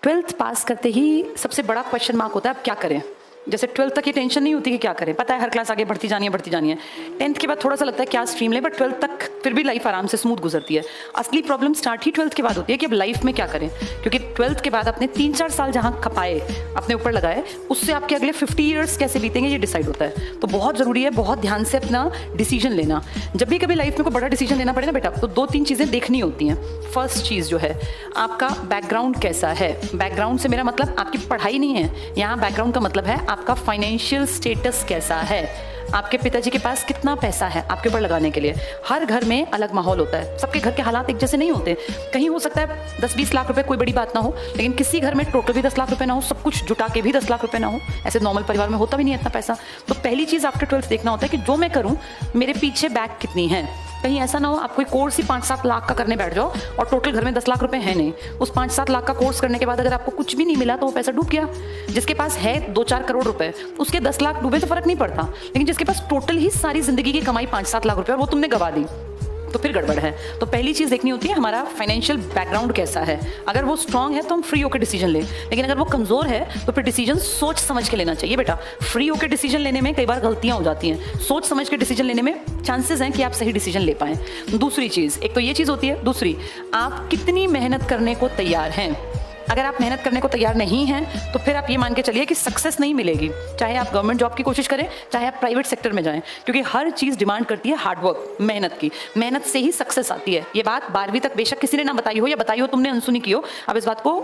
12th पास करते ही सबसे बड़ा क्वेश्चन मार्क होता है अब क्या करें। जैसे 12th तक ये टेंशन नहीं होती कि क्या करें, पता है हर क्लास आगे बढ़ती जानी है। 10th के बाद थोड़ा सा लगता है क्या स्ट्रीम ले, बट 12th तक फिर भी लाइफ आराम से स्मूथ गुजरती है। असली प्रॉब्लम स्टार्ट ही 12th के बाद होती है कि अब लाइफ में क्या करें, क्योंकि 12th के बाद अपने 3-4 साल जहाँ खपाए, अपने ऊपर लगाए, उससे आपके अगले 50 ईयर्स कैसे बीतेंगे ये डिसाइड होता है। तो बहुत ज़रूरी है बहुत ध्यान से अपना डिसीजन लेना। जब भी कभी लाइफ में कोई बड़ा डिसीजन लेना पड़े ना बेटा, तो 2-3 चीज़ें देखनी होती हैं। फर्स्ट चीज़ जो है आपका बैकग्राउंड कैसा है। बैकग्राउंड से मेरा मतलब आपकी पढ़ाई नहीं है, यहाँ बैकग्राउंड का मतलब है आपका फाइनेंशियल स्टेटस कैसा है। आपके पिताजी के पास कितना पैसा है आपके ऊपर लगाने के लिए। हर घर में अलग माहौल होता है, सबके घर के हालात एक जैसे नहीं होते। कहीं हो सकता है 10-20 लाख रुपए कोई बड़ी बात ना हो, लेकिन किसी घर में टोटल भी 10 लाख रुपए ना हो, सब कुछ जुटा के भी 10 लाख रुपए ना हो। ऐसे नॉर्मल परिवार में होता भी नहीं है इतना पैसा। तो पहली चीज़ आफ्टर 12th देखना होता है कि जो मैं करूँ मेरे पीछे बैक कितनी है। कहीं ऐसा ना हो आप कोई कोर्स ही 5-7 लाख का करने बैठ जाओ और टोटल घर में 10 लाख रुपए है नहीं। उस 5-7 लाख का कोर्स करने के बाद अगर आपको कुछ भी नहीं मिला तो वो पैसा डूब गया। जिसके पास है 2-4 करोड़ रुपए, उसके 10 लाख डूबे तो फर्क नहीं पड़ता, लेकिन जिसके पास टोटल ही सारी जिंदगी की कमाई 5-7 लाख रुपए और वो तुमने गवा दी, तो फिर गड़बड़ है। तो पहली चीज़ देखनी होती है हमारा फाइनेंशियल बैकग्राउंड कैसा है। अगर वो स्ट्रांग है तो हम फ्री होकर डिसीजन लें, लेकिन अगर वो कमज़ोर है तो फिर डिसीजन सोच समझ के लेना चाहिए बेटा। फ्री होकर डिसीजन लेने में कई बार गलतियां हो जाती हैं, सोच समझ के डिसीजन लेने में चांसेस हैं कि आप सही डिसीजन ले पाएँ। दूसरी चीज़, एक तो ये चीज़ होती है, दूसरी आप कितनी मेहनत करने को तैयार हैं। अगर आप मेहनत करने को तैयार नहीं हैं तो फिर आप ये मान के चलिए कि सक्सेस नहीं मिलेगी, चाहे आप गवर्नमेंट जॉब की कोशिश करें, चाहे आप प्राइवेट सेक्टर में जाएं, क्योंकि हर चीज़ डिमांड करती है हार्डवर्क, मेहनत की। मेहनत से ही सक्सेस आती है। ये बात 12वीं तक बेशक किसी ने ना बताई हो या बताई हो तुमने अनसुनी की हो, अब इस बात को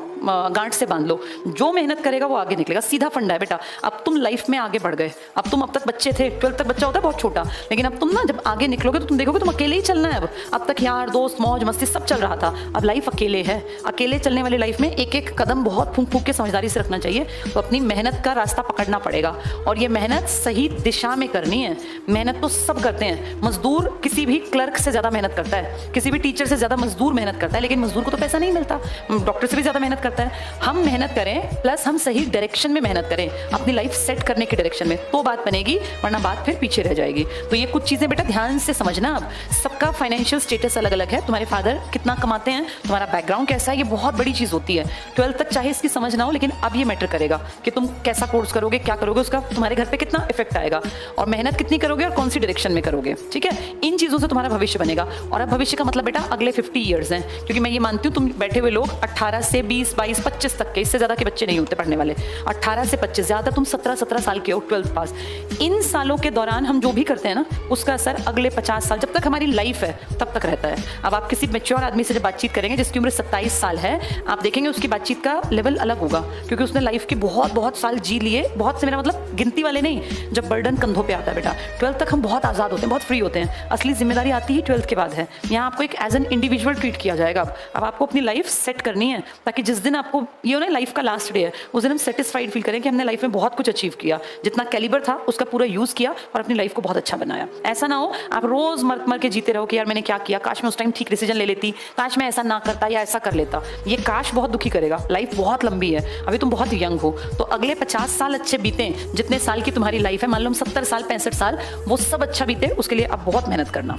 गांठ से बांध लो। जो मेहनत करेगा वो आगे निकलेगा, सीधा फंडा है बेटा। अब तुम लाइफ में आगे बढ़ गए। अब तुम अब तक बच्चे थे, 12th तक बच्चा होता है बहुत छोटा, लेकिन अब तुम ना जब आगे निकलोगे तो तुम देखोगे तुम अकेले ही चलना है। अब तक यार दोस्त मौज मस्ती सब चल रहा था, अब लाइफ अकेले है। अकेले चलने वाली लाइफ में एक एक कदम बहुत फूंक फूंक के समझदारी से रखना चाहिए। तो अपनी मेहनत का रास्ता पकड़ना पड़ेगा और ये मेहनत सही दिशा में करनी है। मेहनत तो सब करते हैं, मजदूर किसी भी क्लर्क से ज्यादा मेहनत करता है, किसी भी टीचर से ज्यादा मजदूर मेहनत करता है, लेकिन मजदूर को तो पैसा नहीं मिलता। डॉक्टर से भी ज्यादा मेहनत करता है। हम मेहनत करें प्लस हम सही डायरेक्शन में मेहनत करें, अपनी लाइफ सेट करने की डायरेक्शन में, तो बात बनेगी, वरना बात फिर पीछे रह जाएगी। तो ये कुछ चीजें बेटा ध्यान से समझना। अब सबका फाइनेंशियल स्टेटस अलग अलग है। तुम्हारे फादर कितना कमाते हैं, तुम्हारा बैकग्राउंड कैसा है, ये बहुत बड़ी चीज होती है। 12th तक चाहे इसकी समझ ना हो, लेकिन अब ये मैटर करेगा कि तुम कैसा कोर्स करोगे, क्या करोगे, उसका तुम्हारे घर पे कितना इफेक्ट आएगा और मेहनत कितनी करोगे और कौन सी डायरेक्शन में करोगे। ठीक है, इन चीजों से तुम्हारा भविष्य बनेगा। और अब भविष्य का मतलब बेटा अगले 50 ईयर्स हैं, क्योंकि मैं ये मानती हूँ तुम बैठे हुए लोग 18 से 20, 22, 25 तक के, इससे ज्यादा के बच्चे नहीं होते पढ़ने वाले। 18 से 25, ज्यादा तुम 17-17 साल के हो 12th पास। इन सालों के दौरान हम जो भी करते हैं ना, उसका असर अगले 50 साल जब तक हमारी लाइफ है तब तक रहता है। अब आप किसी मैच्योर आदमी से जब बातचीत करेंगे जिसकी उम्र 27 साल है, आप देखेंगे उसकी बातचीत का लेवल अलग होगा, क्योंकि उसने लाइफ के बहुत साल जी लिए। बहुत से मेरा मतलब गिनती वाले नहीं, जब बर्डन कंधों पे आता है बेटा। 12th तक हम बहुत आज़ाद होते हैं, बहुत फ्री होते हैं। असली जिम्मेदारी आती ही 12th के बाद है। यहाँ आपको एक एज एन इंडिविजुअल ट्रीट किया जाएगा। अब आपको अपनी लाइफ सेट करनी है, ताकि जिस दिन आपको ये हो ना लाइफ का लास्ट डे है, उस दिन हम सेटिस्फाइड फील करें कि हमने लाइफ में बहुत कुछ अचीव किया, जितना कैलिबर था उसका पूरा यूज़ किया और अपनी लाइफ को बहुत अच्छा बनाया। ऐसा ना हो आप रोज मर के जीते रहो कि यार मैंने क्या किया, काश मैं उस टाइम ठीक डिसीजन ले लेती, काश मैं ऐसा ना करता या ऐसा कर लेता। ये काश बहुत दुखी करेगा। लाइफ बहुत लंबी है, अभी तुम बहुत यंग हो, तो अगले 50 साल अच्छे बीते, जितने साल की तुम्हारी लाइफ है, मान लो 70 साल 65 साल, वो सब अच्छा बीते, उसके लिए अब बहुत मेहनत करना।